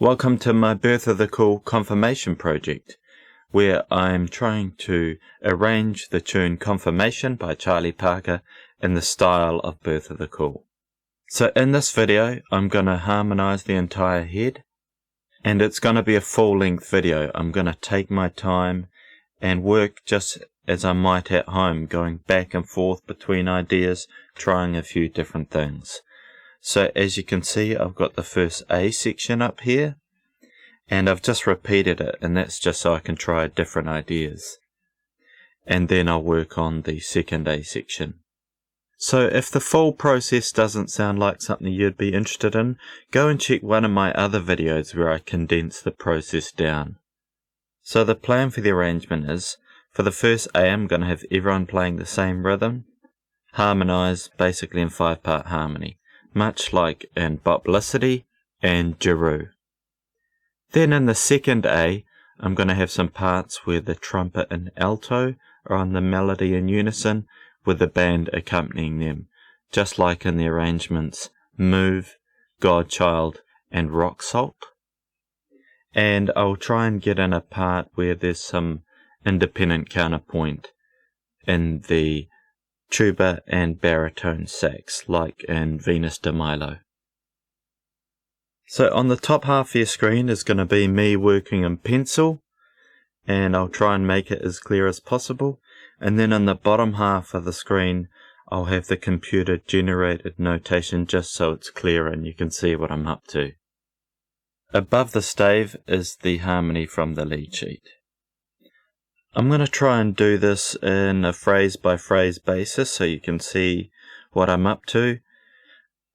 Welcome to my Birth of the Cool confirmation project, where I'm trying to arrange the tune Confirmation by Charlie Parker in the style of Birth of the Cool. So in this video, I'm going to harmonize the entire head, and it's going to be a full-length video. I'm going to take my time and work just as I might at home, going back and forth between ideas, trying a few different things. So as you can see, I've got the first A section up here, and I've just repeated it, and that's just so I can try different ideas. And then I'll work on the second A section. So if the full process doesn't sound like something you'd be interested in, go and check one of my other videos where I condense the process down. So the plan for the arrangement is, for the first A, I'm going to have everyone playing the same rhythm, harmonized basically in 5-part harmony, much like in boplicity and jeru. Then in the second A, I'm going to have some parts where the trumpet and alto are on the melody in unison with the band accompanying them, just like in the arrangements Move, Godchild and Rock Salt. And I'll try and get in a part where there's some independent counterpoint in the tuba and baritone sax, like in Venus de Milo. So on the top half of your screen is going to be me working in pencil, and I'll try and make it as clear as possible. And then on the bottom half of the screen, I'll have the computer generated notation just so it's clear and you can see what I'm up to. Above the stave is the harmony from the lead sheet. I'm going to try and do this in a phrase by phrase basis so you can see what I'm up to.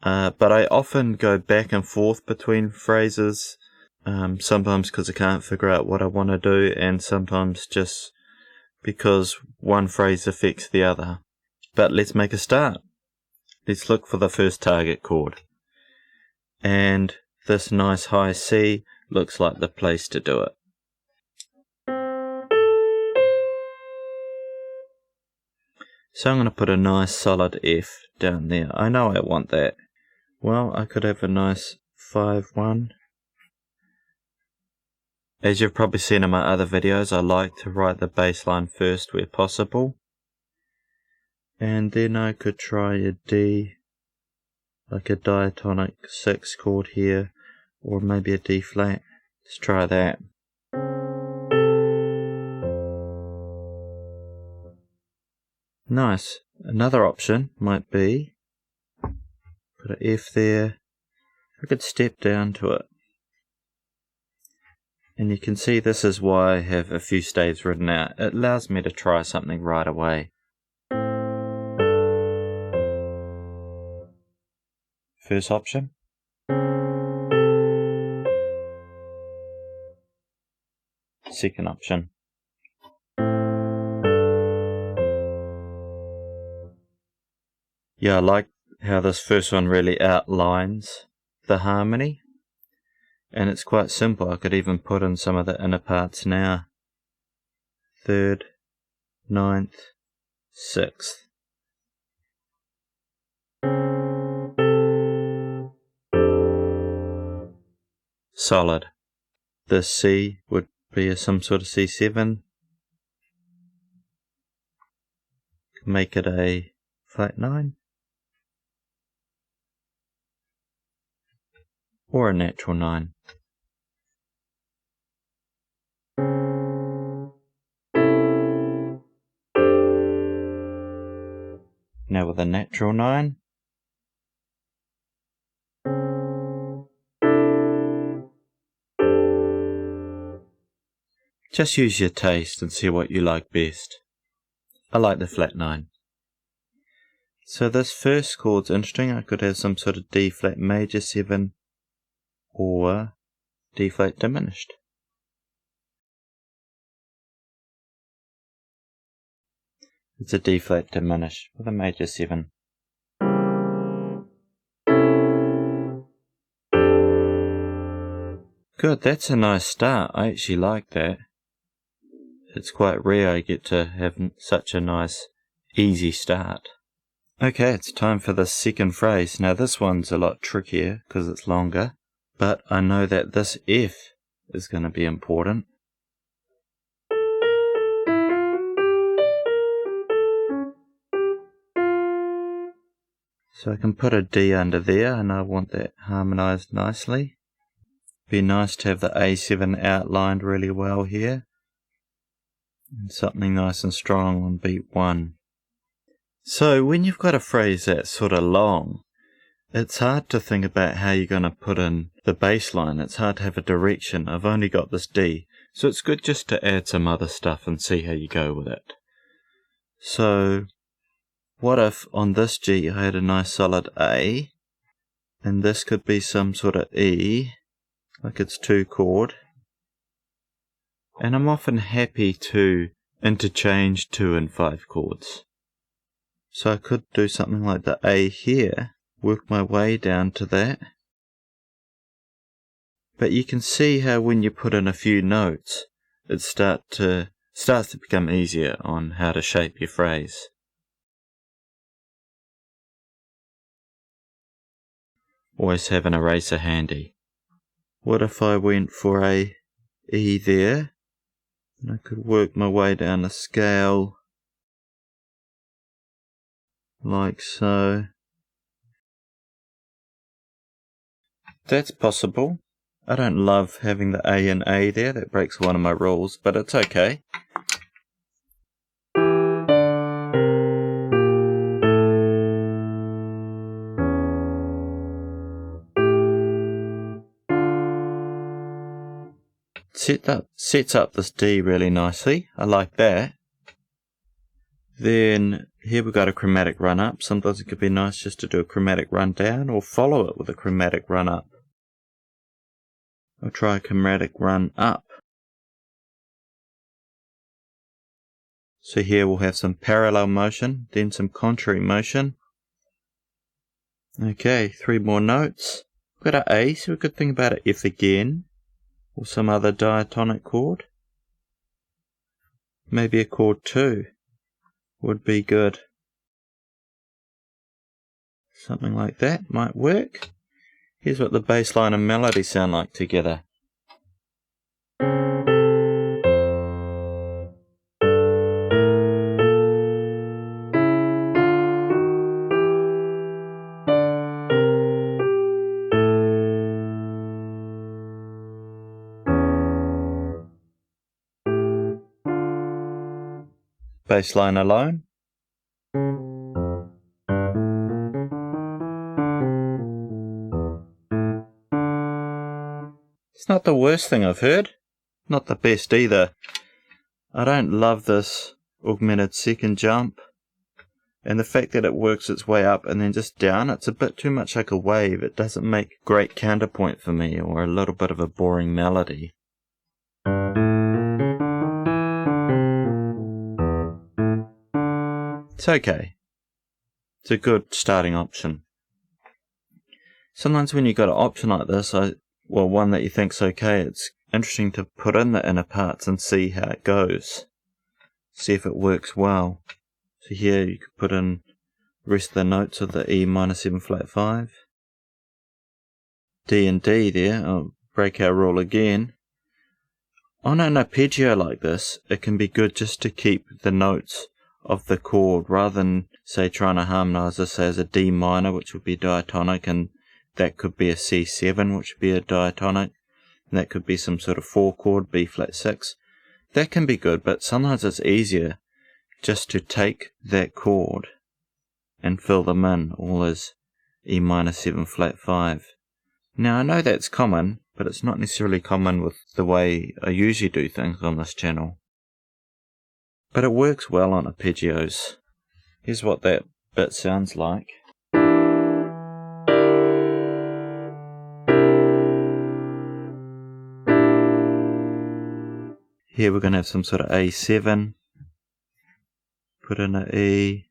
But I often go back and forth between phrases, sometimes because I can't figure out what I want to do, and sometimes just because one phrase affects the other. But let's make a start. Let's look for the first target chord. And this nice high C looks like the place to do it. So I'm going to put a nice solid F down there. I know I want that. Well, I could have a nice 5-1. As you've probably seen in my other videos, I like to write the bass line first where possible. And then I could try a D, like a diatonic 6 chord here, or maybe a D flat. Let's try that. Nice. Another option might be, put an F there, I could step down to it. And you can see this is why I have a few staves written out. It allows me to try something right away. First option. Second option. Yeah, I like how this first one really outlines the harmony. And it's quite simple. I could even put in some of the inner parts now. 3rd, 9th, 6th. Solid. The C would be some sort of C7. Make it a flat 9. Or a natural 9. Now with a natural 9. Just use your taste and see what you like best. I like the flat 9. So this first chord's interesting. I could have some sort of D flat major 7 or D flat diminished. It's a D flat diminished with a major 7. Good, that's a nice start. I actually like that. It's quite rare I get to have such a nice, easy start. Okay, it's time for the second phrase. Now this one's a lot trickier because it's longer. but I know that this F is going to be important. So I can put a D under there, and I want that harmonized nicely. Be nice to have the A7 outlined really well here. And something nice and strong on beat 1. So when you've got a phrase that's sort of long, it's hard to think about how you're going to put in the bass line. It's hard to have a direction. I've only got this D, so it's good just to add some other stuff and see how you go with it. So what if on this G I had a nice solid A, and this could be some sort of E, like it's 2-chord, and I'm often happy to interchange 2 and 5 chords. So I could do something like the A here, work my way down to that. But you can see how when you put in a few notes, it starts to become easier on how to shape your phrase. Always have an eraser handy. What if I went for a E there, and I could work my way down the scale like so. That's possible. I don't love having the A and A there, that breaks one of my rules, but it's okay. Sets up this D really nicely. I like that. Then here we've got a chromatic run up. Sometimes it could be nice just to do a chromatic run down or follow it with a chromatic run up. I'll try a chromatic run up. So here we'll have some parallel motion, then some contrary motion. Okay, 3 more notes. We've got an A, so we could think about an F again, or some other diatonic chord. Maybe a chord 2 would be good. Something like that might work. Here's what the bass line and melody sound like together. Bass line alone. It's not the worst thing I've heard. Not the best either. I don't love this augmented second jump. And the fact that it works its way up and then just down, it's a bit too much like a wave. It doesn't make great counterpoint for me, or a little bit of a boring melody. It's okay. It's a good starting option. Sometimes when you've got an option like this, one that you think's okay, it's interesting to put in the inner parts and see how it goes. See if it works well. So here you could put in the rest of the notes of the E minor 7 flat 5. D and D there. I'll break our rule again. On an arpeggio like this, it can be good just to keep the notes of the chord, rather than say trying to harmonize this as a D minor, which would be diatonic, and that could be a C7, which would be a diatonic, and that could be some sort of 4 chord, B flat 6. That can be good, but sometimes it's easier just to take that chord and fill them in all as E minor 7 flat 5. Now I know that's common, but it's not necessarily common with the way I usually do things on this channel. But it works well on arpeggios. Here's what that bit sounds like. Here we're going to have some sort of A7. Put in an E,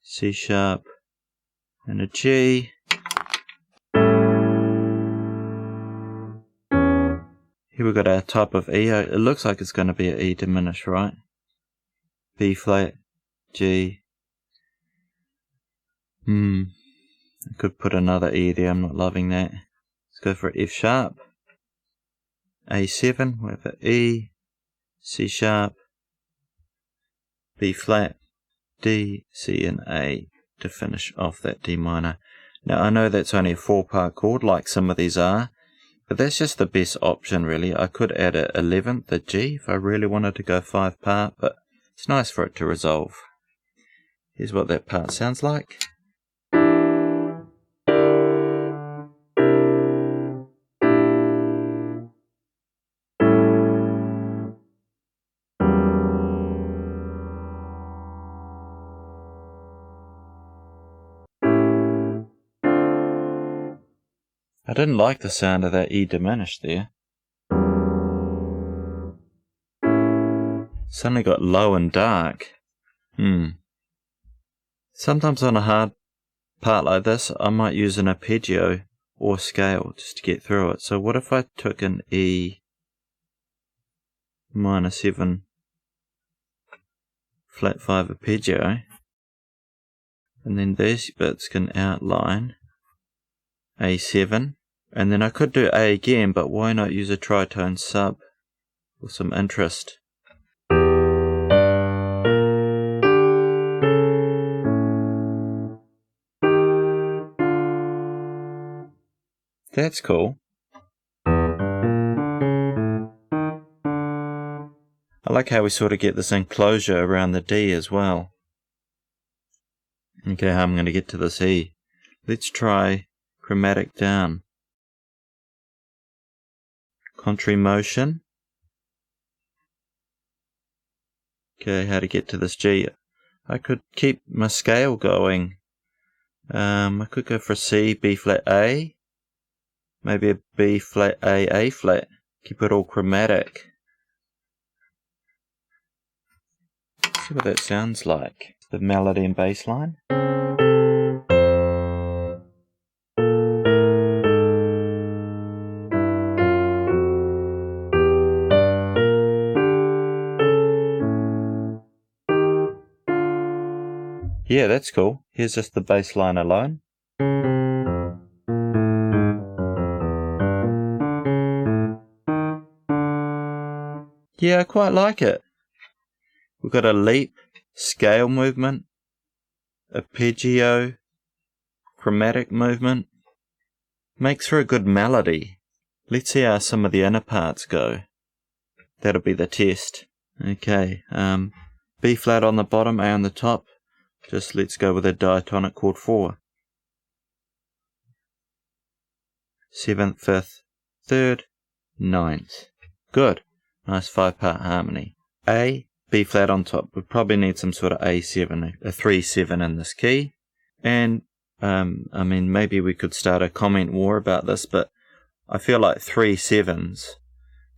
C sharp, and a G. Here we've got our type of E. It looks like it's going to be an E diminished, right? B flat, G. I could put another E there, I'm not loving that. Let's go for F sharp, A7, we have an E, C sharp, B flat, D, C and A to finish off that D minor. Now I know that's only a 4-part chord like some of these are, but that's just the best option really. I could add a 11th, a G, if I really wanted to go 5-part, but it's nice for it to resolve. Here's what that part sounds like. I didn't like the sound of that E diminished there. Suddenly got low and dark. Sometimes on a hard part like this, I might use an arpeggio or scale just to get through it. So what if I took an E minor 7 flat 5 arpeggio, and then these bits can outline A7, and then I could do A again, but why not use a tritone sub for some interest? That's cool. I like how we sort of get this enclosure around the D as well. Okay, how I'm going to get to this E. Let's try chromatic down. Contrary motion. Okay, how to get to this G. I could keep my scale going. I could go for a C, B flat A. Maybe a B flat A flat. Keep it all chromatic. See what that sounds like. The melody and bass line. Yeah, that's cool. Here's just the bass line alone. Yeah, I quite like it. We've got a leap, scale movement, arpeggio, chromatic movement. Makes for a good melody. Let's see how some of the inner parts go. That'll be the test. Okay, B flat on the bottom, A on the top. Just let's go with a diatonic chord 4. 7th, 5th, 3rd, 9th. Good. Nice 5-part harmony. A, B flat on top. We probably need some sort of A7, a 3-7 in this key. And, I mean, maybe we could start a comment war about this, but I feel like 3 7s,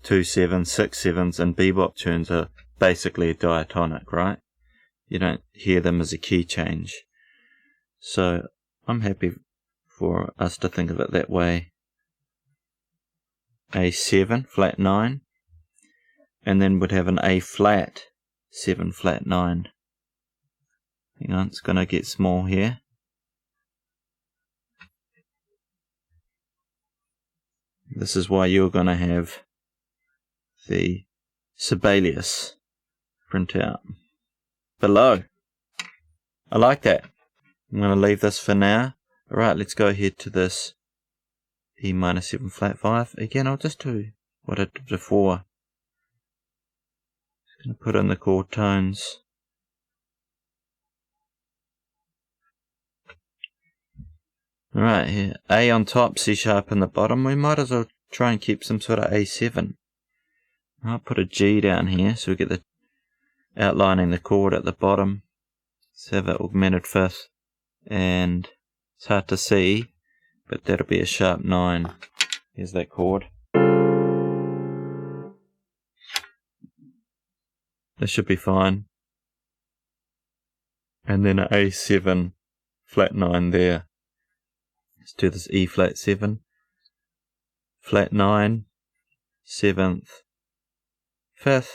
2 7s, 6 7s, and bebop tunes are basically diatonic, right? You don't hear them as a key change. So I'm happy for us to think of it that way. A7, flat 9, and then we'd have an A flat, 7 flat 9. Hang on, it's going to get small here. This is why you're going to have the Sibelius printout below. I like that. I'm going to leave this for now. Alright, let's go ahead to this E minor 7 flat 5. Again, I'll just do what I did before. Just going to put in the chord tones. Alright, here, A on top, C sharp in the bottom. We might as well try and keep some sort of A7. I'll put a G down here so we get the outlining the chord at the bottom. Let's have an augmented 5th, and it's hard to see, but that'll be a sharp 9. Here's that chord. This should be fine. And then an A7 flat 9 there. Let's do this E flat 7, flat 9, 7th, 5th,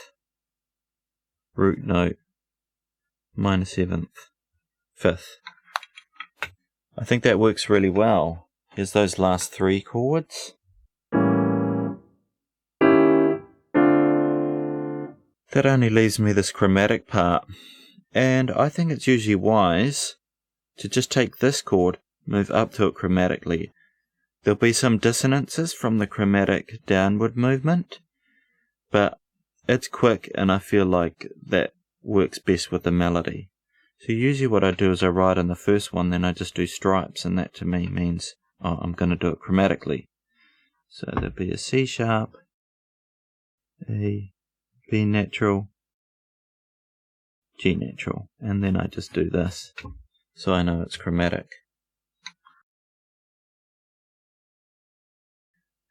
root note, minor 7th, 5th. I think that works really well. Here's those last 3 chords. that only leaves me this chromatic part, and I think it's usually wise to just take this chord, move up to it chromatically. There'll be some dissonances from the chromatic downward movement, but it's quick and I feel like that works best with the melody. So usually what I do is I write in the first one, then I just do stripes, and that to me means, oh, I'm going to do it chromatically. So there'll be a C sharp, a B natural, G natural, and then I just do this, so I know it's chromatic.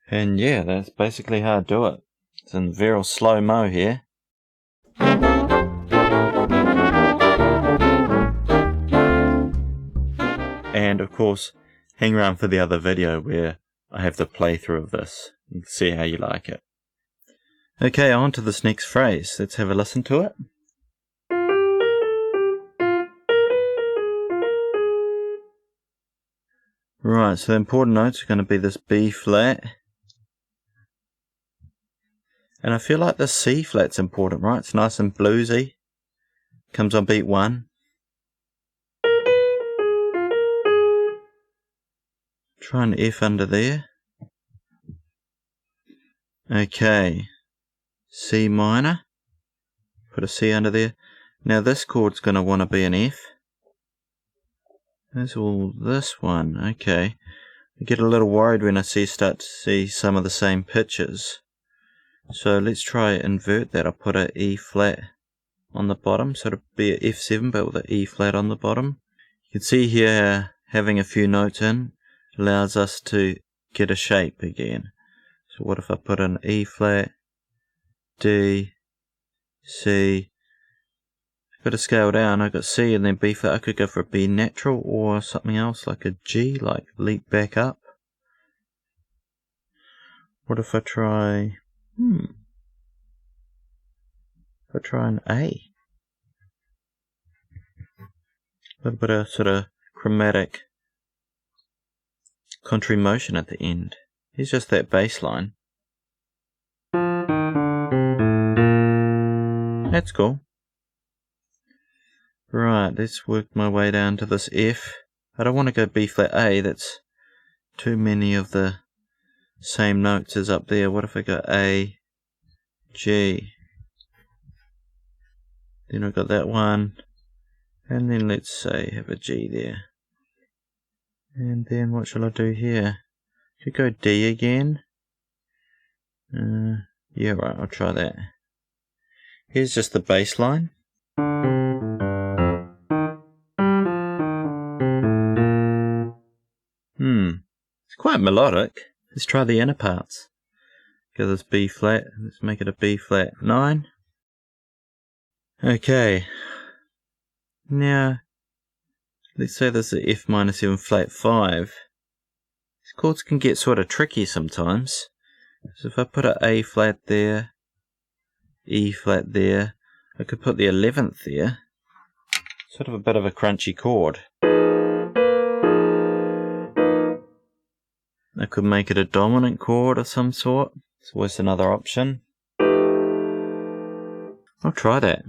And yeah, that's basically how I do it. It's in very slow-mo here. And of course, hang around for the other video where I have the playthrough of this. You can see how you like it. Okay, on to this next phrase. Let's have a listen to it. Right, so the important notes are going to be this B flat. And I feel like the C flat's important, right? It's nice and bluesy. Comes on beat 1. Try an F under there. Okay. C minor. Put a C under there. Now this chord's going to want to be an F. There's all this one. Okay. I get a little worried when I start to see some of the same pitches. So let's try invert that. I'll put a E flat on the bottom, so it'll be a F7 but with an E flat on the bottom. You can see here having a few notes in allows us to get a shape again. So what if I put an E flat, D, C, I've got to scale down, I've got C and then B flat. I could go for a B natural or something else like a G, like leap back up. What if I try, if I try an A? A little bit of sort of chromatic contrary motion at the end. Here's just that bass line. That's cool. Right, let's work my way down to this F. I don't want to go B flat A, that's too many of the same notes as up there. What if I go A, G? Then I've got that one, and then let's say have a G there. And then what shall I do here? Could go D again. Yeah, right, I'll try that. Here's just the bass line. It's quite melodic. Let's try the inner parts. Go this B flat, let's make it a B flat 9. Okay. Now, let's say this is F minor 7 flat 5. These chords can get sort of tricky sometimes. So if I put an A flat there, E flat there, I could put the 11th there. Sort of a bit of a crunchy chord. I could make it a dominant chord of some sort. It's always another option. I'll try that.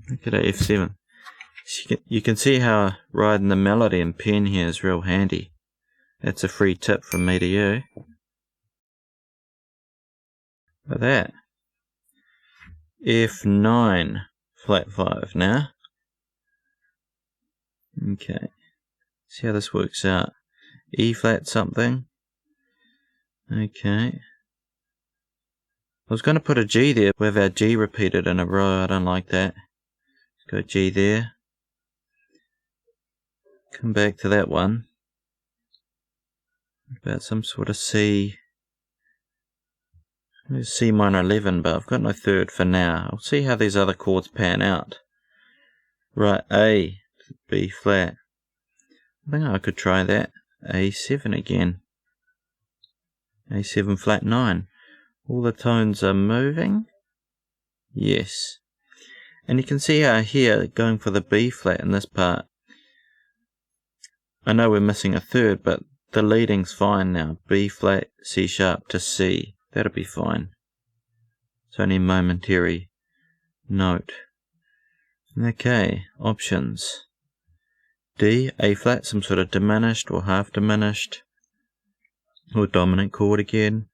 Look at that F7. You can see how riding the melody and pen here is real handy. That's a free tip from me to you. Look at that. F9 flat 5 now. Okay. See how this works out. E flat something. Okay. I was going to put a G there with our G repeated in a row. I don't like that. Let's go G there. Come back to that one. About some sort of C. There's C minor 11, but I've got no third for now. I'll see how these other chords pan out. Right, A, B flat. I think I could try that. A7 again. A7 flat 9. All the tones are moving. Yes. And you can see how here, going for the B flat in this part, I know we're missing a third, but the leading's fine now. B flat, C sharp to C. That'll be fine. It's only a momentary note. Okay, options. D, A flat, some sort of diminished or half diminished, or dominant chord again.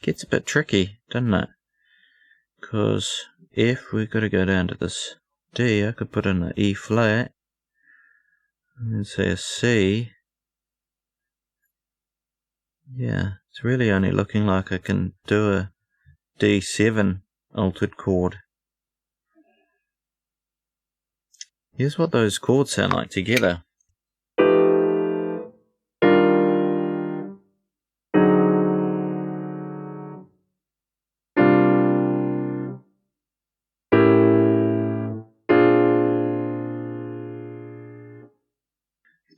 Gets a bit tricky, doesn't it? Because if we've got to go down to this D, I could put in an E flat, and then say a C. Yeah, it's really only looking like I can do a D7 altered chord. Here's what those chords sound like together.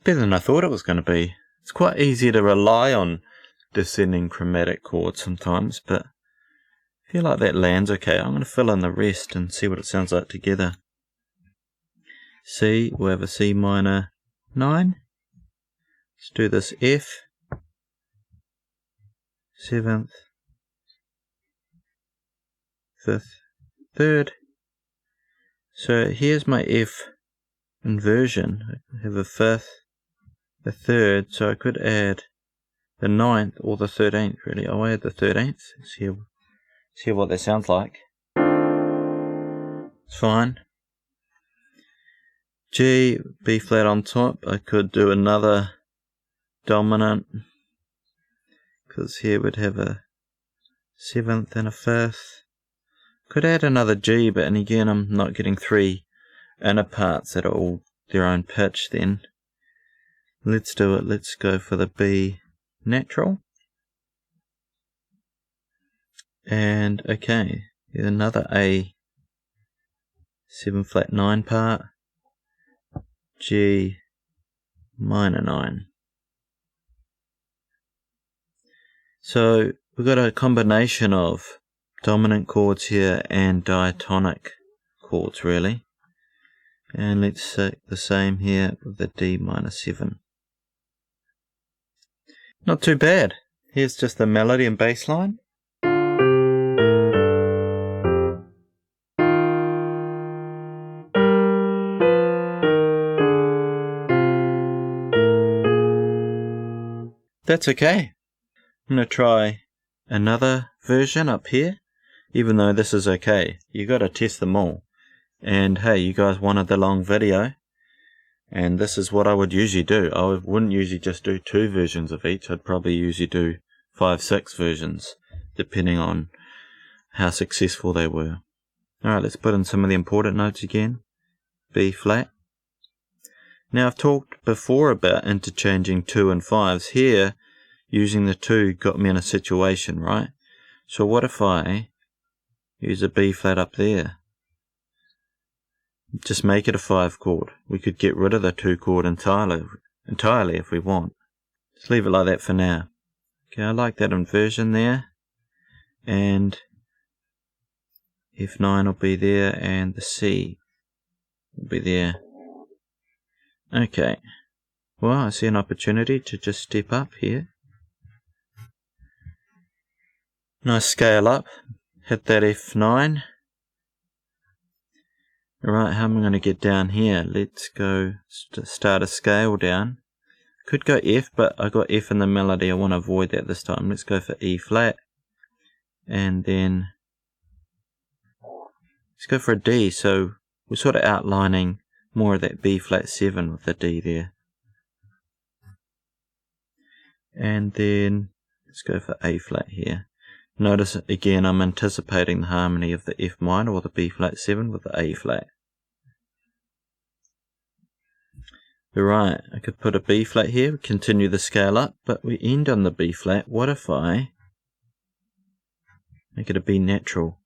Better than I thought it was going to be. It's quite easy to rely on descending chromatic chords sometimes, but I feel like that lands okay. I'm going to fill in the rest and see what it sounds like together. C, we'll have a C minor 9. Let's do this F, 7th, 5th, 3rd. So here's my F inversion. I have a 5th, a 3rd, so I could add the 9th or the 13th really. I'll add the 13th. See what that sounds like. It's fine. G, B flat on top. I could do another dominant, because here we'd have a 7th and a 5th. Could add another G, but and again I'm not getting 3 inner parts that are all their own pitch then. Let's do it. Let's go for the B natural. And okay, here's another A 7 flat 9 part. G minor 9. So we've got a combination of dominant chords here and diatonic chords really. And let's say the same here with the D minor 7. Not too bad. Here's just the melody and bass line. That's okay. I'm going to try another version up here, even though this is okay. You got to test them all. And hey, you guys wanted the long video, and this is what I would usually do. I wouldn't usually just do 2 versions of each. I'd probably usually do 5, 6 versions, depending on how successful they were. Alright, let's put in some of the important notes again. B flat. Now I've talked before about interchanging 2 and 5s. Here, using the 2 got me in a situation, right? So what if I use a B flat up there? Just make it a 5 chord. We could get rid of the 2 chord entirely if we want. Just leave it like that for now. Okay, I like that inversion there. And F9 will be there and the C will be there. Okay. Well, I see an opportunity to just step up here. Nice scale up. Hit that F9. Alright, how am I going to get down here? Let's go start a scale down. Could go F, but I got F in the melody. I want to avoid that this time. Let's go for E flat. And then let's go for a D. So we're sort of outlining more of that B flat 7 with the D there. And then let's go for A flat here. Notice again I'm anticipating the harmony of the F minor or the B flat 7 with the A flat. Alright, I could put a B flat here, continue the scale up, but we end on the B flat. What if I make it a B natural?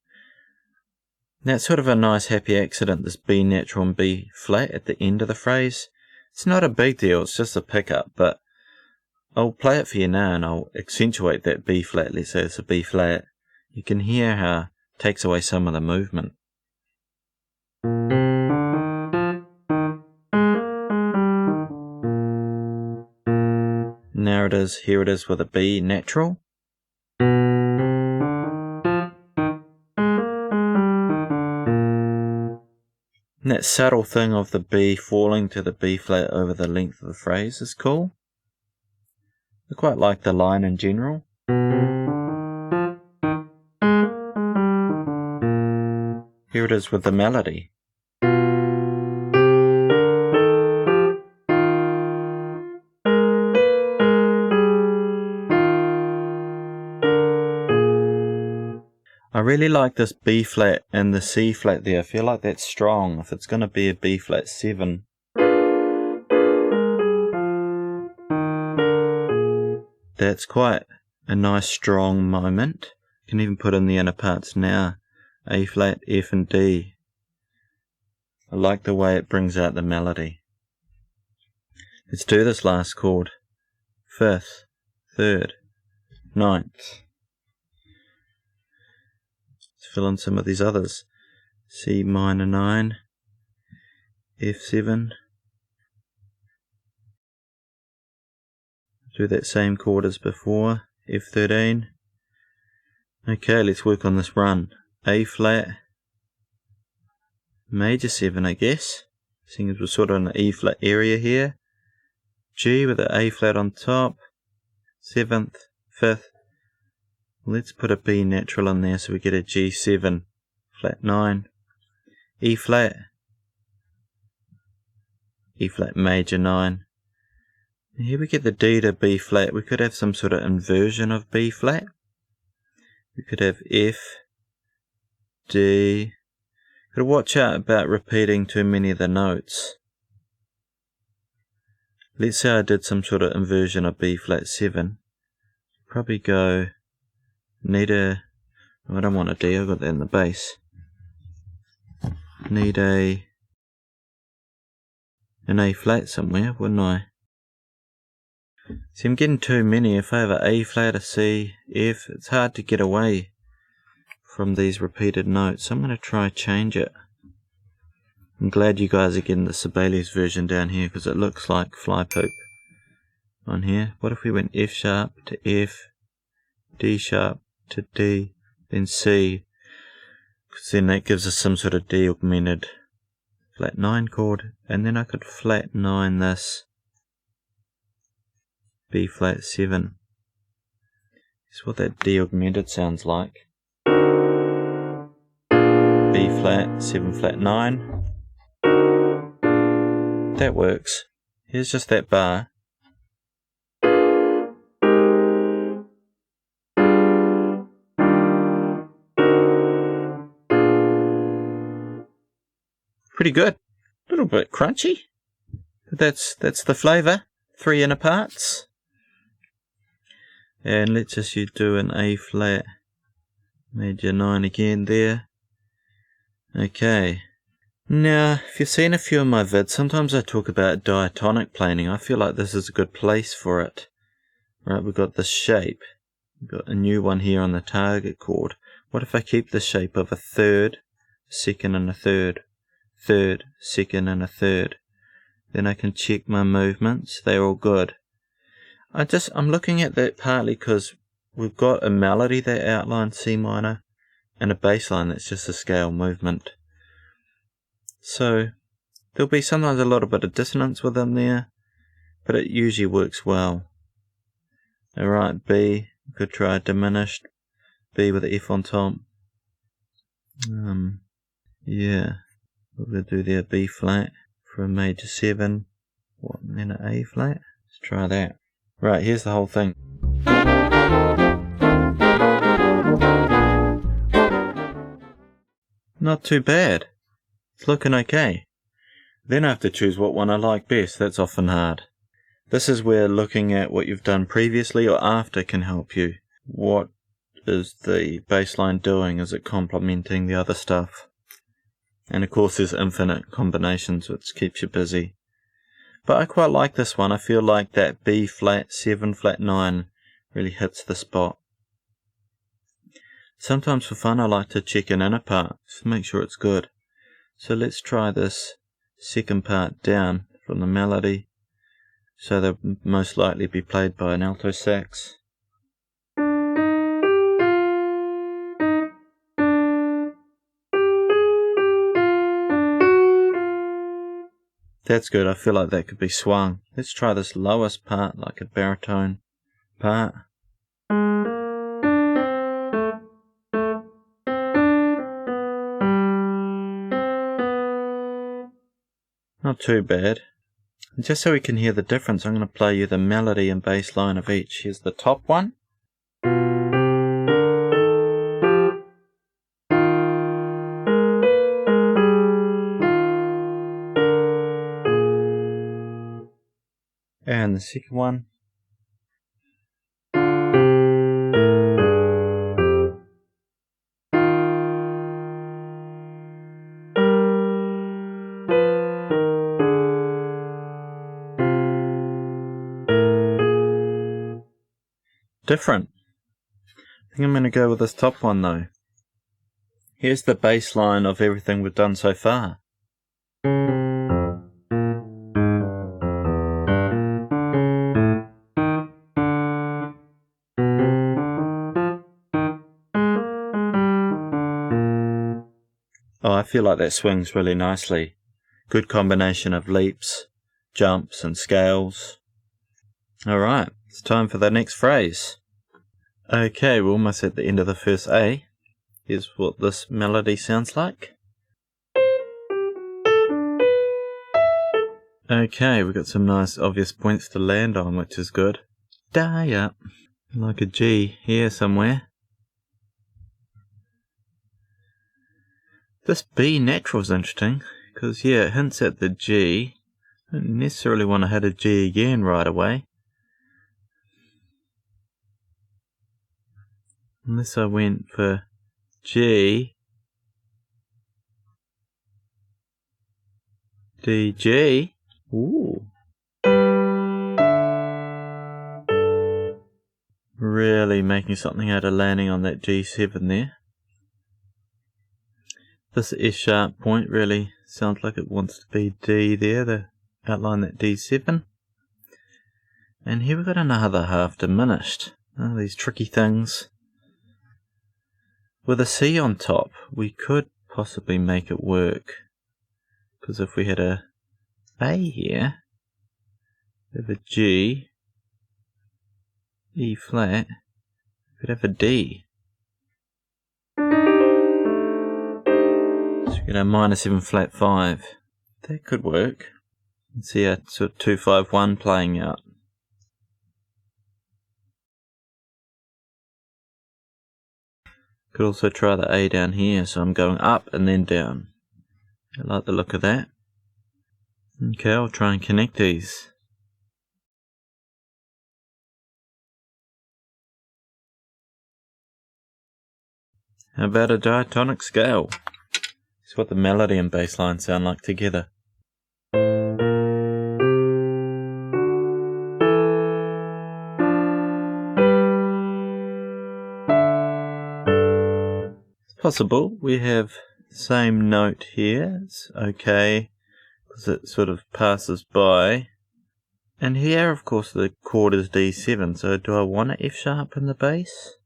That's sort of a nice happy accident, this B natural and B flat at the end of the phrase. It's not a big deal, it's just a pickup, but I'll play it for you now and I'll accentuate that B flat. Let's say it's a B flat. You can hear how it takes away some of the movement. Now here it is with a B natural. And that subtle thing of the B falling to the B flat over the length of the phrase is cool. I quite like the line in general. Here it is with the melody. I really like this B flat and the C flat there. I feel like that's strong. If it's going to be a B flat 7, that's quite a nice strong moment. You can even put in the inner parts now. A flat, F and D. I like the way it brings out the melody. Let's do this last chord. 5th, 3rd, 9th. Let's fill in some of these others. C minor 9, F7. Do that same chord as before, F13. Okay, let's work on this run. A flat, major 7 I guess, seeing as we're sort of in the E flat area here. G with the A flat on top, 7th, 5th. Let's put a B natural in there so we get a G7, flat 9, E flat major 9. And here we get the D to B flat. We could have some sort of inversion of B flat. We could have F, D. Gotta watch out about repeating too many of the notes. Let's say I did some sort of inversion of B flat 7. Probably go, need a, I don't want a D, I've got that in the bass. Need an A flat somewhere, wouldn't I? See, I'm getting too many. If I have an A flat, a C, F, it's hard to get away from these repeated notes. So I'm going to try change it. I'm glad you guys are getting the Sibelius version down here because it looks like fly poop on here. What if we went F sharp to F, D sharp to D, then C? Because then that gives us some sort of D augmented flat 9 chord. And then I could flat 9 this B flat 7. That's what that D augmented sounds like. B flat, 7 flat 9. That works. Here's just that bar. Pretty good. A little bit crunchy. But that's the flavour. 3 inner parts. And let's just do an A flat major 9 again there. Okay. Now, if you've seen a few of my vids, sometimes I talk about diatonic planing. I feel like this is a good place for it. Right, we've got this shape. We've got a new one here on the target chord. What if I keep the shape of a 3rd, 2nd and a 3rd, 3rd, 2nd and a 3rd? Then I can check my movements. They're all good. I'm looking at that partly because we've got a melody that outlines C minor and a bass line that's just a scale movement. So there'll be sometimes a little bit of dissonance within there, but it usually works well. Alright, B, we could try a diminished B with an F on top. Yeah, we're going to do there B flat for a major 7, and then an A flat. Let's try that. Right, here's the whole thing. Not too bad. It's looking okay. Then I have to choose what one I like best. That's often hard. This is where looking at what you've done previously or after can help you. What is the bass line doing? Is it complementing the other stuff? And of course there's infinite combinations, which keeps you busy. But I quite like this one. I feel like that B flat 7 flat 9 really hits the spot. Sometimes for fun I like to check an inner part to make sure it's good. So let's try this second part down from the melody. So they'll most likely be played by an alto sax. That's good. I feel like that could be swung. Let's try this lowest part, like a baritone part. Not too bad. And just so we can hear the difference, I'm going to play you the melody and bass line of each. Here's the top one. And the second one. Different. I think I'm going to go with this top one though. Here's the bass line of everything we've done so far. Oh, I feel like that swings really nicely. Good combination of leaps, jumps and scales. Alright, it's time for the next phrase. Okay, we're almost at the end of the first A. Here's what this melody sounds like. Okay, we've got some nice obvious points to land on, which is good. Die up. Like a G here somewhere. This B natural is interesting, because yeah, it hints at the G. I don't necessarily want to hit a G again right away. Unless I went for G, D, G. Ooh. Really making something out of landing on that G7 there. This S sharp point really sounds like it wants to be D there, to outline that D7. And here we've got another half diminished. Oh, these tricky things. With a C on top, we could possibly make it work. Because if we had a A here, we have a G, E flat, we could have a D. So we get a -7 flat 5. That could work. Let's see a sort of 2-5-1 playing out. Could also try the A down here, so I'm going up and then down. I like the look of that. Okay, I'll try and connect these. How about a diatonic scale? It's what the melody and bass line sound like together. It's possible we have the same note here. It's okay because it sort of passes by. And here, of course, the chord is D7, so do I want an F sharp in the bass?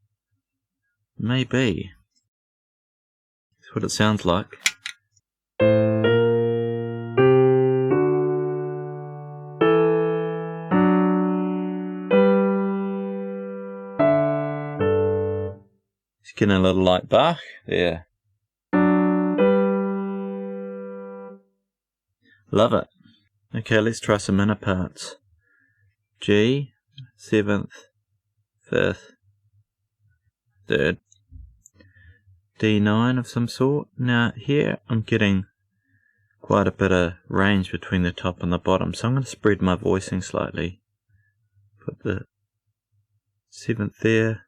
Maybe. That's what it sounds like. It's getting a little like Bach there. Love it. Okay, let's try some inner parts. G, 7th, 5th, 3rd, D9 of some sort. Now here I'm getting quite a bit of range between the top and the bottom, so I'm going to spread my voicing slightly. Put the 7th there,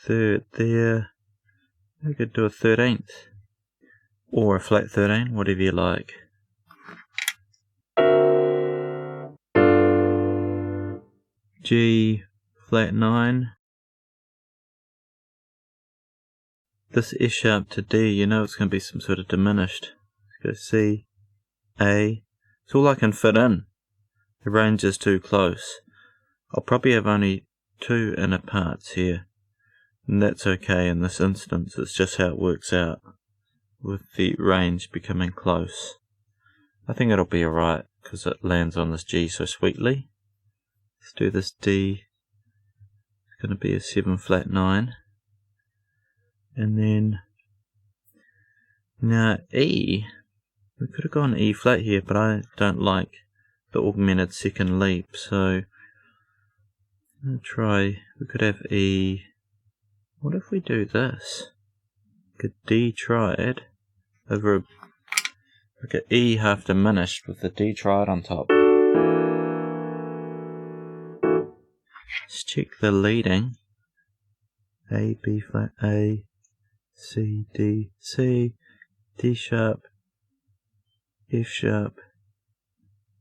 3rd there. I could do a 13th or a flat 13, whatever you like. G, flat 9. This S sharp to D, you know it's going to be some sort of diminished. Let's go C, A. It's all I can fit in. The range is too close. I'll probably have only 2 inner parts here. And that's okay in this instance. It's just how it works out with the range becoming close. I think it'll be alright because it lands on this G so sweetly. Let's do this D. It's going to be a 7 flat 9. And then now E. We could have gone E flat here, but I don't like the augmented second leap, so I'm going to try. We could have E. What if we do this? Like a D triad over like an E half diminished with the D triad on top. Let's check the leading. A, B flat, A, C, D, C, D sharp, F sharp,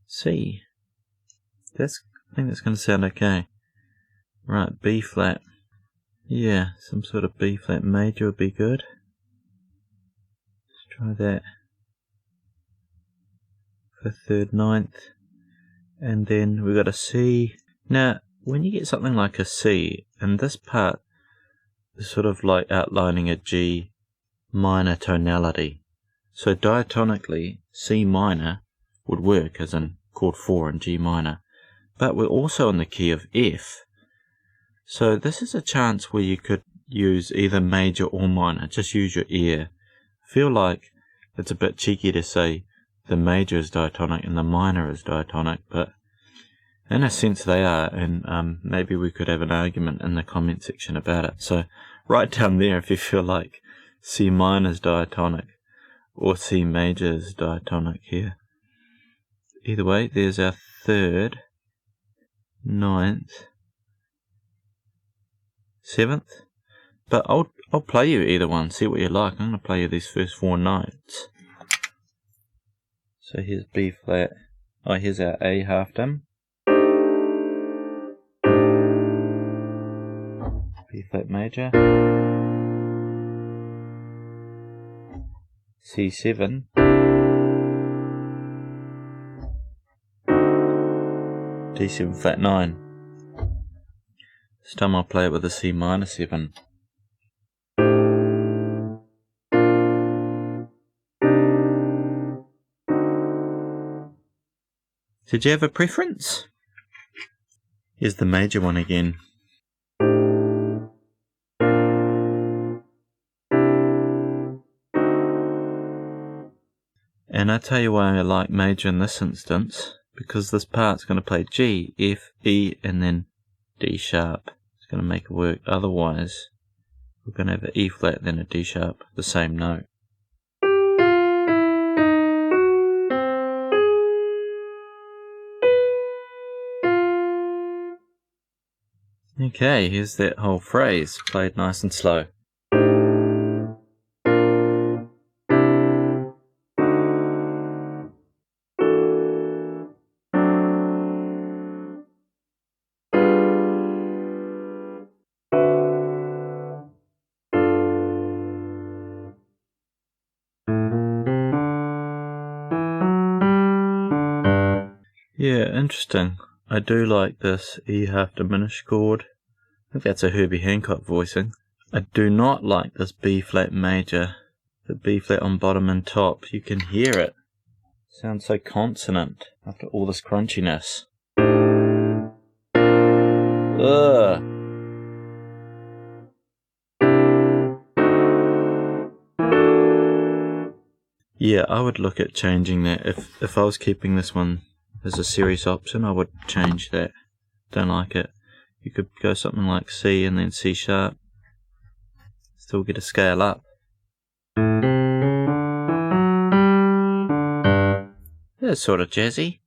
C. I think that's going to sound okay. Right, B flat. Yeah, some sort of B flat major would be good. Let's try that for 3rd, 9th. And then we got a C. Now, when you get something like a C, and this part is sort of like outlining a G minor tonality. So diatonically, C minor would work as in chord 4 in G minor. But we're also in the key of F. So this is a chance where you could use either major or minor. Just use your ear. I feel like it's a bit cheeky to say the major is diatonic and the minor is diatonic, but in a sense they are, and maybe we could have an argument in the comment section about it. So write down there if you feel like C minor is diatonic or C major is diatonic here. Either way, there's our 3rd, 9th, 7th. But I'll play you either one, see what you like. I'm going to play you these first 4 notes. So here's B flat. Oh, here's our A half dim. B flat major. C7. D7 flat 9. This time I'll play it with a C minor 7. Did you have a preference? Here's the major one again. And I tell you why I like major in this instance, because this part's going to play G, F, E, and then D sharp. It's going to make it work. Otherwise, we're going to have an E flat, then a D sharp, the same note. Okay, here's that whole phrase, played nice and slow. Yeah, interesting. I do like this E half diminished chord. I think that's a Herbie Hancock voicing. I do not like this B flat major. The B flat on bottom and top. You can hear it. Sounds so consonant after all this crunchiness. Ugh. Yeah, I would look at changing that. If I was keeping this one as a series option, I would change that. Don't like it. You could go something like C and then C sharp. Still get a scale up. That's sort of jazzy.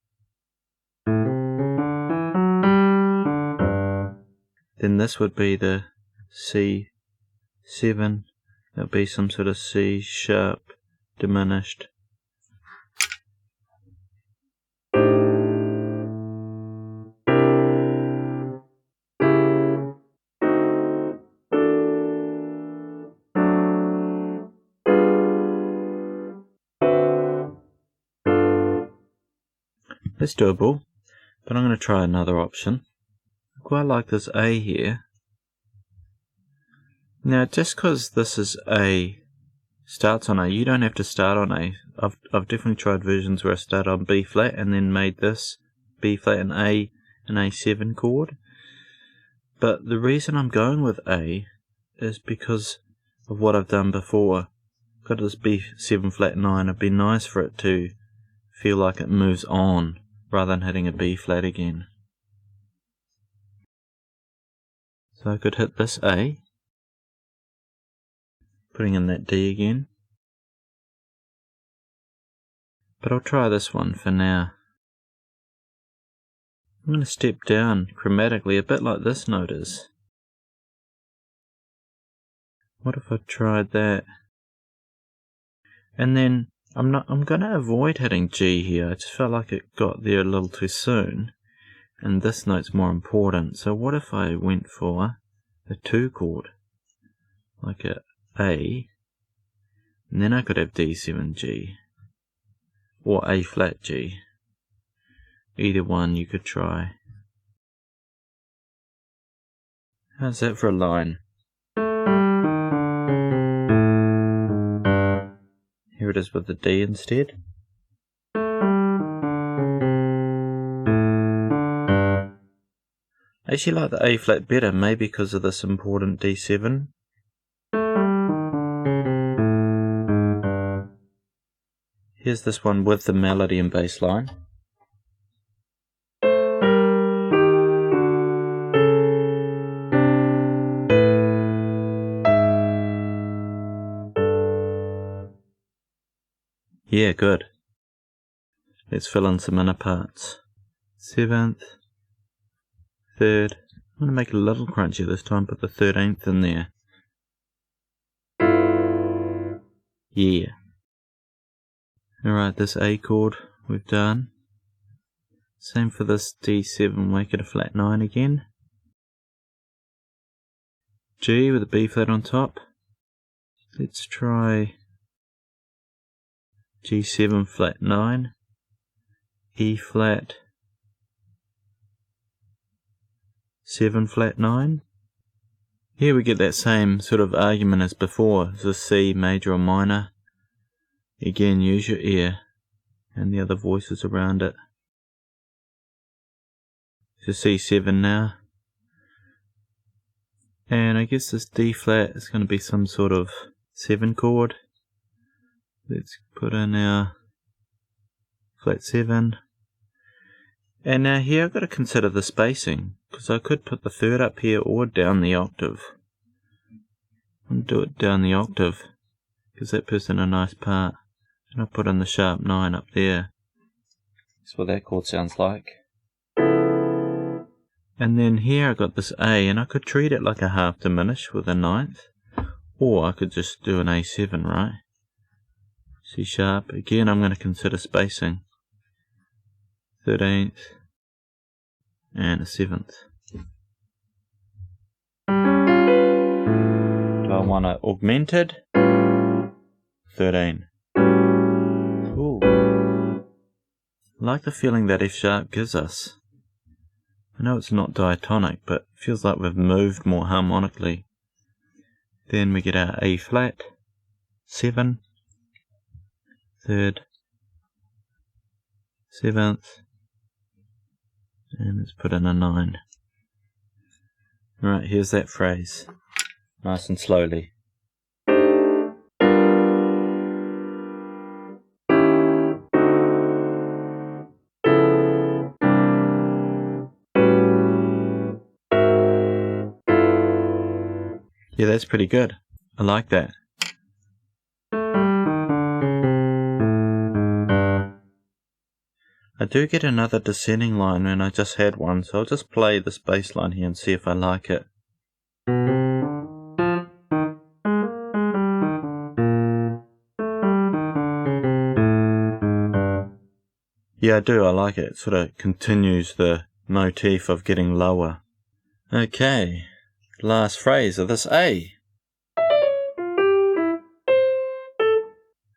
Then this would be the C7. That would be some sort of C sharp diminished. That's doable, but I'm going to try another option. I quite like this A here. Now, just because this is A starts on A. You don't have to start on A. I've definitely tried versions where I start on B flat and then made this B flat and A, an A7 chord. But the reason I'm going with A is because of what I've done before. Got this B7 flat 9. It'd be nice for it to feel like it moves on rather than hitting a B flat again. So I could hit this A, putting in that D again. But I'll try this one for now. I'm going to step down chromatically a bit like this note is. What if I tried that? And then I'm going to avoid hitting G here. I just felt like it got there a little too soon. And this note's more important. So what if I went for a 2 chord? Like a A. And then I could have D7 G. Or A flat G. Either one you could try. How's that for a line? Here it is with the D instead. I actually like the A flat better, maybe because of this important D7. Here's this one with the melody and bass line. Yeah, good. Let's fill in some inner parts. 7th, 3rd. I'm going to make it a little crunchy this time, put the 13th in there. Yeah. Alright, this A chord we've done. Same for this D7, make it a flat 9 again. G with a B flat on top. Let's try G7 flat 9, E flat 7 flat 9. Here we get that same sort of argument as before. Is this C major or minor? Again, use your ear and the other voices around it. It's a C7 now. And I guess this D flat is going to be some sort of 7 chord. Let's put in our flat 7. And now here I've got to consider the spacing, because I could put the 3rd up here or down the octave. And do it down the octave, gives that person a nice part. And I'll put in the sharp 9 up there. That's what that chord sounds like. And then here I've got this A, and I could treat it like a half diminish with a 9th. Or I could just do an A7, right? C sharp. Again, I'm going to consider spacing. 13th and a 7th. Do I want it augmented? 13. Ooh. I like the feeling that F sharp gives us. I know it's not diatonic, but it feels like we've moved more harmonically. Then we get our A flat, 7, 3rd, 7th, and let's put in a 9. Alright, here's that phrase, nice and slowly. Yeah, that's pretty good. I like that. I do get another descending line when I just had one, so I'll just play this bass line here and see if I like it. Yeah, I do. I like it. It sort of continues the motif of getting lower. Okay, last phrase of this A.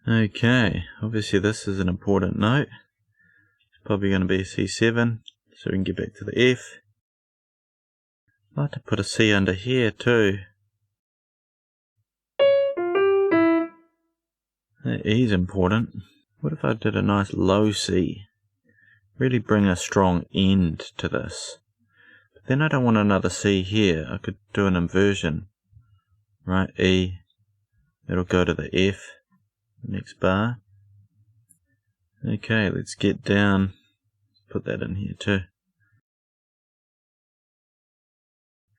Okay, obviously this is an important note. It's probably going to be a C7, so we can get back to the F. I'd like to put a C under here too. That E is important. What if I did a nice low C? Really bring a strong end to this. But then I don't want another C here. I could do an inversion. Right, E. It'll go to the F. Next bar. Okay, let's get down. Put that in here too.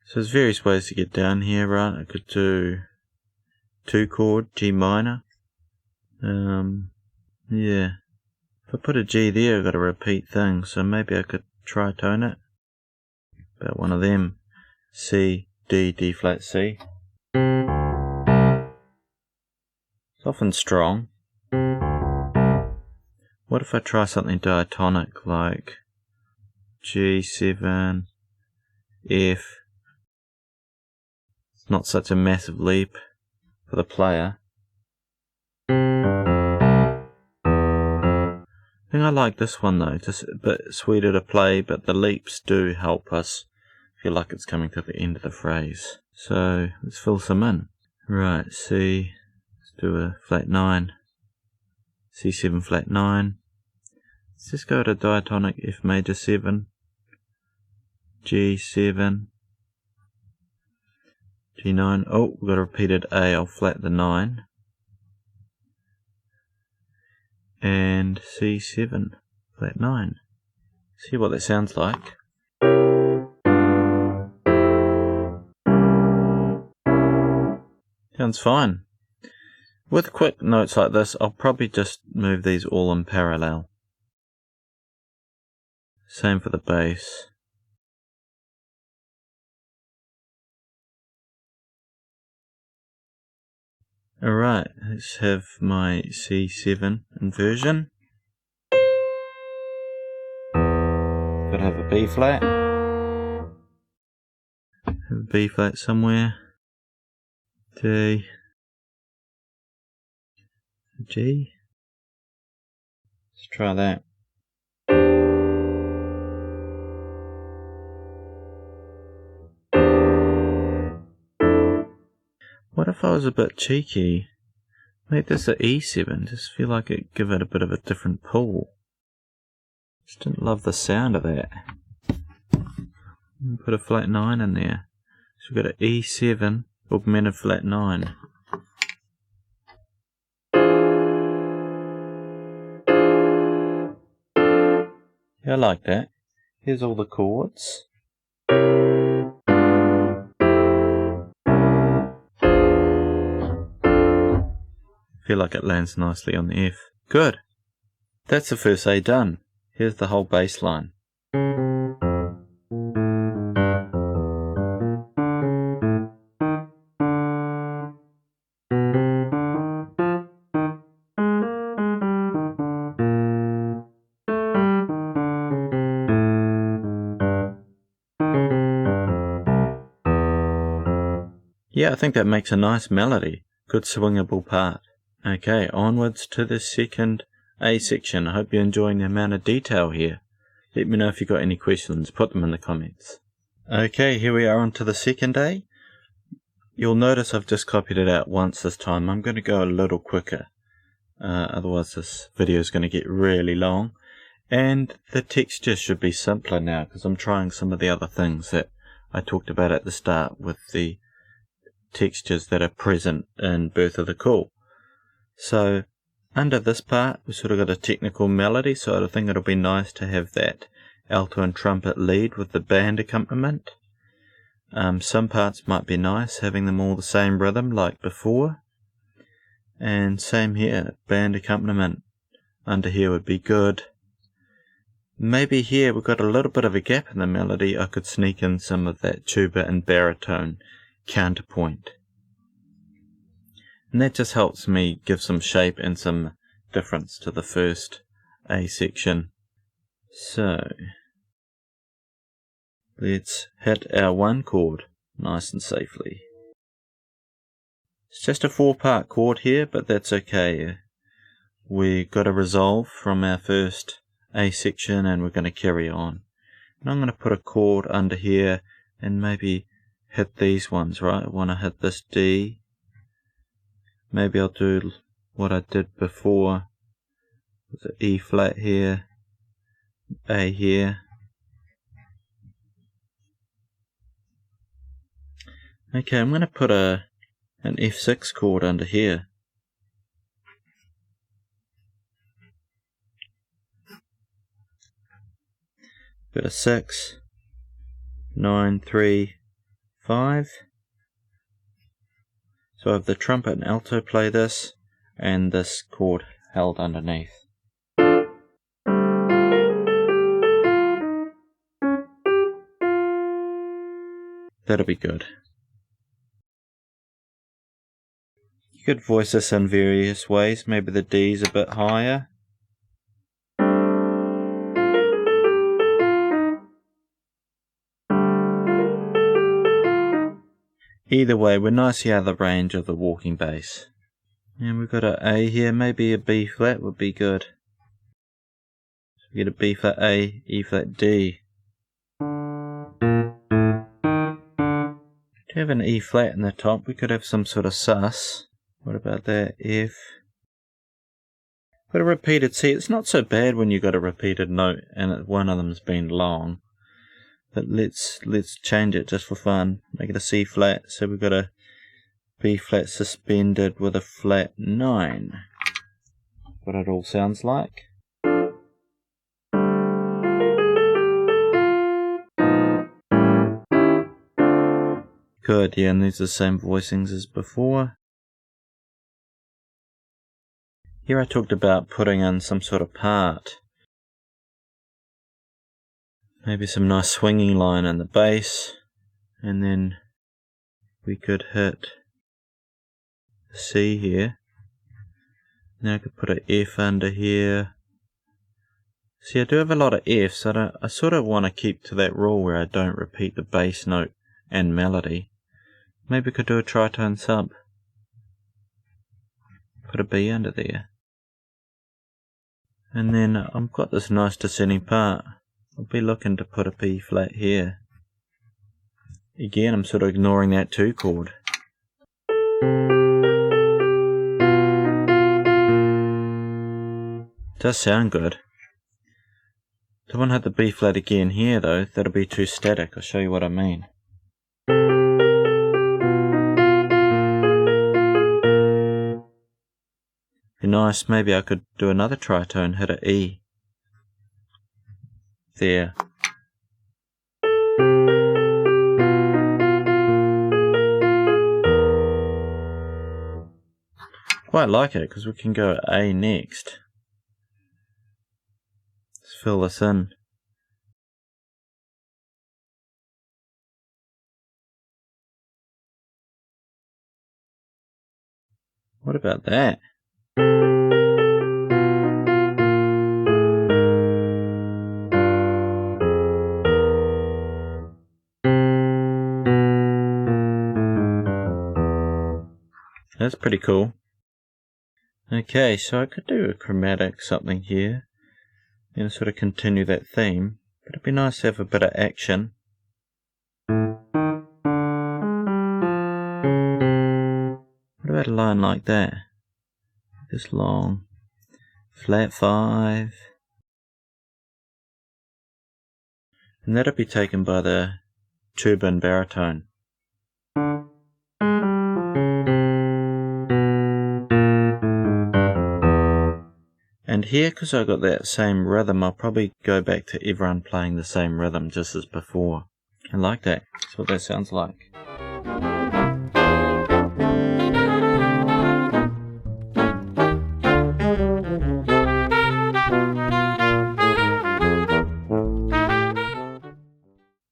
So there's various ways to get down here, right? I could do 2 chord, G minor. Yeah. If I put a G there, I've got a repeat thing, so maybe I could tritone it. About one of them. C, D, D flat, C. It's often strong. What if I try something diatonic like G7, F? It's not such a massive leap for the player. I think I like this one though, just a bit sweeter to play, but the leaps do help us feel like it's coming to the end of the phrase. So let's fill some in. Right, C, let's do a flat 9, C7 flat 9. Let's just go to diatonic F major 7, G7, G9. Oh, we've got a repeated A. I'll flat the 9. And C7, flat 9. See what that sounds like. Sounds fine. With quick notes like this, I'll probably just move these all in parallel. Same for the bass. Alright, let's have my C7 inversion. Gotta have a B flat. Have a B flat somewhere. D. G. Let's try that. What if I was a bit cheeky? Make this an E7, just feel like it give it a bit of a different pull. Just didn't love the sound of that. Put a flat 9 in there. So we've got an E7 augmented flat 9. Yeah, I like that. Here's all the chords. Feel like it lands nicely on the F. Good. That's the first A done. Here's the whole bass line. Yeah, I think that makes a nice melody. Good swingable part. Okay, onwards to the second A section. I hope you're enjoying the amount of detail here. Let me know if you've got any questions. Put them in the comments. Okay, here we are onto the second A. You'll notice I've just copied it out once this time. I'm going to go a little quicker. Otherwise this video is going to get really long. And the texture should be simpler now because I'm trying some of the other things that I talked about at the start with the textures that are present in Birth of the Cool. So under this part we sort of got a technical melody, so I think it'll be nice to have that alto and trumpet lead with the band accompaniment. Some parts might be nice having them all the same rhythm like before, and same here, band accompaniment under here would be good. Maybe here we've got a little bit of a gap in the melody. I could sneak in some of that tuba and baritone counterpoint. And that just helps me give some shape and some difference to the first A section. So, let's hit our 1 chord nice and safely. It's just a 4-part chord here, but that's okay. We got a resolve from our first A section and we're going to carry on. And I'm going to put a chord under here and maybe hit these ones, right? I want to hit this D. Maybe I'll do what I did before with the E flat here, A here. Okay, I'm going to put an F6 chord under here. Got a 6, 9, 3, 5. So I have the trumpet and alto play this, and this chord held underneath. That'll be good. You could voice this in various ways. Maybe the D's a bit higher. Either way, we're nicely out of the range of the walking bass. And we've got an A here, maybe a B flat would be good. So we get a B flat A, E flat D. To have an E flat in the top, we could have some sort of sus. What about that? F. Got a repeated C. It's not so bad when you got a repeated note and one of them's been long. But let's change it just for fun. Make it a C flat. So we've got a B flat suspended with a flat 9. What it all sounds like. Good, yeah, and these are the same voicings as before. Here I talked about putting in some sort of part. Maybe some nice swinging line in the bass, and then we could hit C here. Now I could put an F under here. See, I do have a lot of Fs. I sort of want to keep to that rule where I don't repeat the bass note and melody. Maybe I could do a tritone sub. Put a B under there. And then I've got this nice descending part. I'll be looking to put a B flat here. Again, I'm sort of ignoring that 2 chord. Does sound good. Don't want to hit the B flat again here though, that'll be too static. I'll show you what I mean. Be nice, maybe I could do another tritone, hit an E. There. Quite like it because we can go A next. Let's fill this in. What about that? That's pretty cool. Okay, so I could do a chromatic something here, and sort of continue that theme, but it'd be nice to have a bit of action. What about a line like that? This long, flat 5, and that'll be taken by the tuba and baritone. And here, because I got that same rhythm, I'll probably go back to everyone playing the same rhythm just as before. I like that. That's what that sounds like.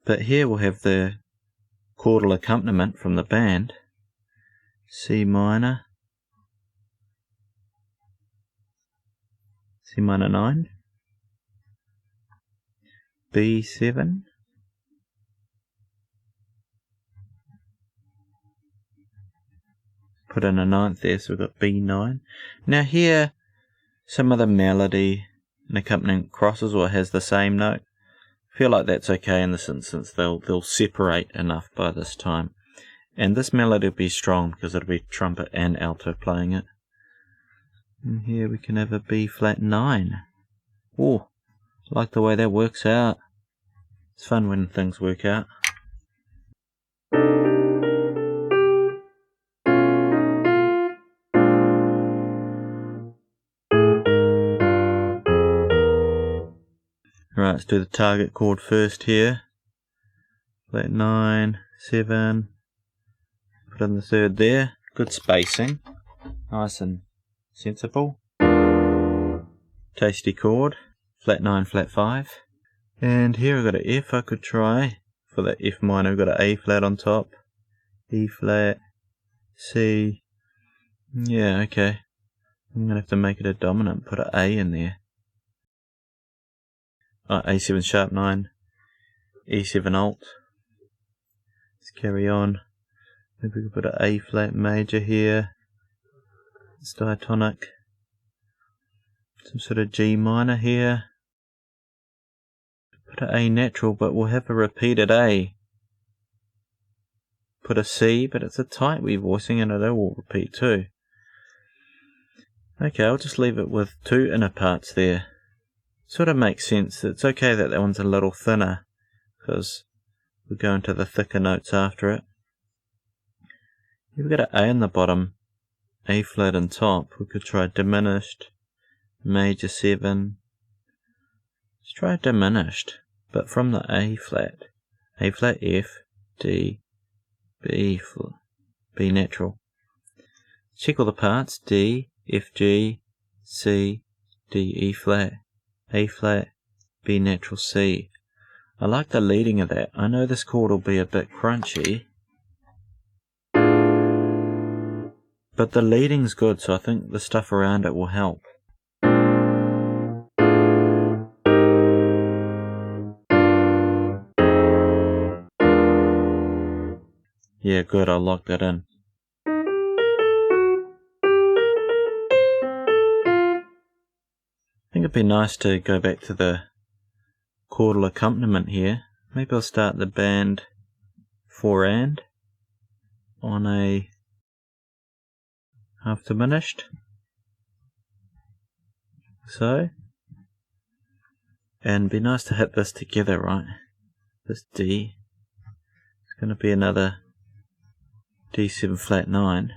But here we'll have the chordal accompaniment from the band. C minor. C minor 9, B7, put in a 9th there, so we've got B9. Now here, some of the melody and accompaniment crosses or has the same note. I feel like that's okay in this instance. They'll separate enough by this time. And this melody will be strong because it'll be trumpet and alto playing it. And here we can have a B flat 9. Oh, I like the way that works out. It's fun when things work out. Right, let's do the target chord first here. Flat 9, 7. Put in the third there. Good spacing. Nice and sensible. Tasty chord. Flat 9, flat 5. And here I've got an F I could try. For the F minor, I've got an A flat on top. E flat. C. Yeah, okay. I'm going to have to make it a dominant. Put an A in there. A7 sharp 9. E7 alt. Let's carry on. Maybe we could put an A flat major here. It's diatonic. Some sort of G minor here. Put an A natural, but we'll have a repeated A. Put a C, but it's a tight wee voicing and it will repeat too. Okay, I'll just leave it with 2 inner parts there. Sort of makes sense. It's okay that that one's a little thinner, because we're going to the thicker notes after it. We've got an A in the bottom, A flat on top. We could try diminished, major 7. Let's try diminished, but from the A flat F, D, B natural. Check all the parts, D, F, G, C, D, E flat, A flat, B natural, C. I like the leading of that. I know this chord will be a bit crunchy, but the leading's good, so I think the stuff around it will help. Yeah, good, I'll lock that in. I think it'd be nice to go back to the chordal accompaniment here. Maybe I'll start the band 4 and on a half diminished. So. And it'd be nice to hit this together, right? This D. It's going to be another D7 flat 9.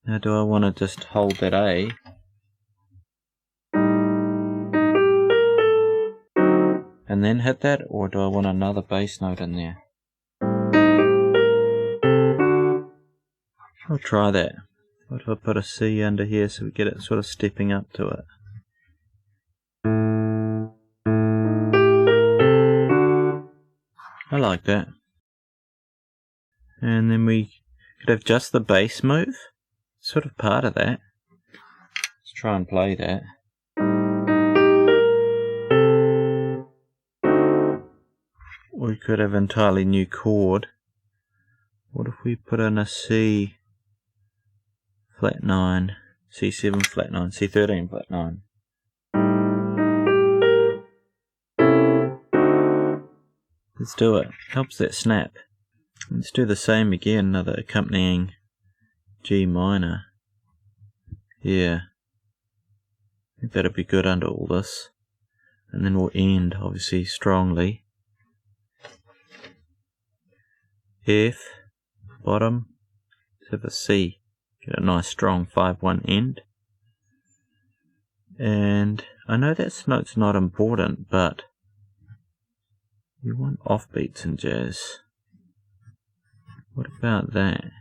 Now do I want to just hold that A? And then hit that, or do I want another bass note in there? I'll try that. What if I put a C under here so we get it sort of stepping up to it? I like that. And then we could have just the bass move. Sort of part of that. Let's try and play that. We could have an entirely new chord. What if we put in a C flat 9, C7 flat 9, C13 flat 9? Let's do it. Helps that snap. Let's do the same again, another accompanying G minor. Yeah. I think that'll be good under all this. And then we'll end, obviously, strongly. F, bottom, let's have a C. Get a nice strong 5-1 end. And I know that note's not important, but you want offbeats in jazz. What about that?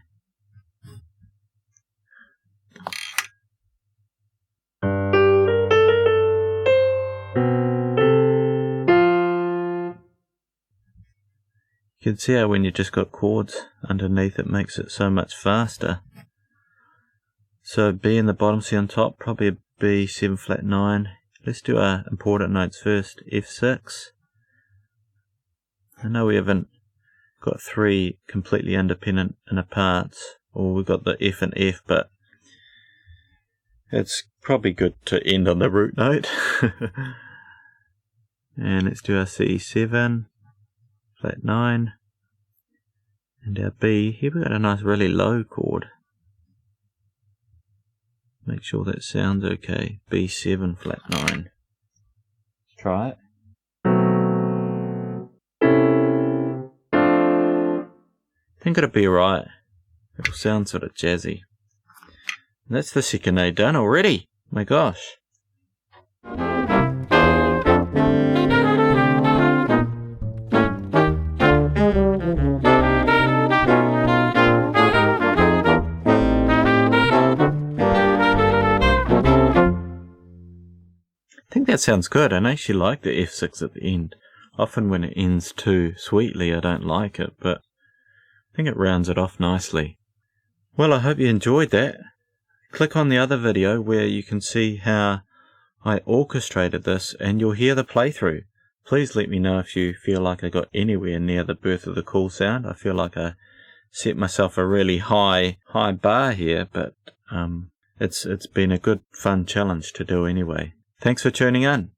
You can see how when you just got chords underneath it makes it so much faster. So B in the bottom, C on top, probably a B7 flat 9. Let's do our important notes first. F6. I know we haven't got 3 completely independent inner parts, or we've got the F and F, but it's probably good to end on the root note. And let's do our C7 flat 9, and our B. Here we've got a nice really low chord. Make sure that sounds okay. B7 flat 9. Try it. I think it'll be alright. It'll sound sort of jazzy. And that's the second A done already. My gosh. I think that sounds good. I actually like the F6 at the end. Often when it ends too sweetly I don't like it, but I think it rounds it off nicely. Well, I hope you enjoyed that. Click on the other video where you can see how I orchestrated this and you'll hear the playthrough. Please let me know if you feel like I got anywhere near the Birth of the Cool sound. I feel like I set myself a really high bar here, but it's been a good fun challenge to do anyway. Thanks for tuning in.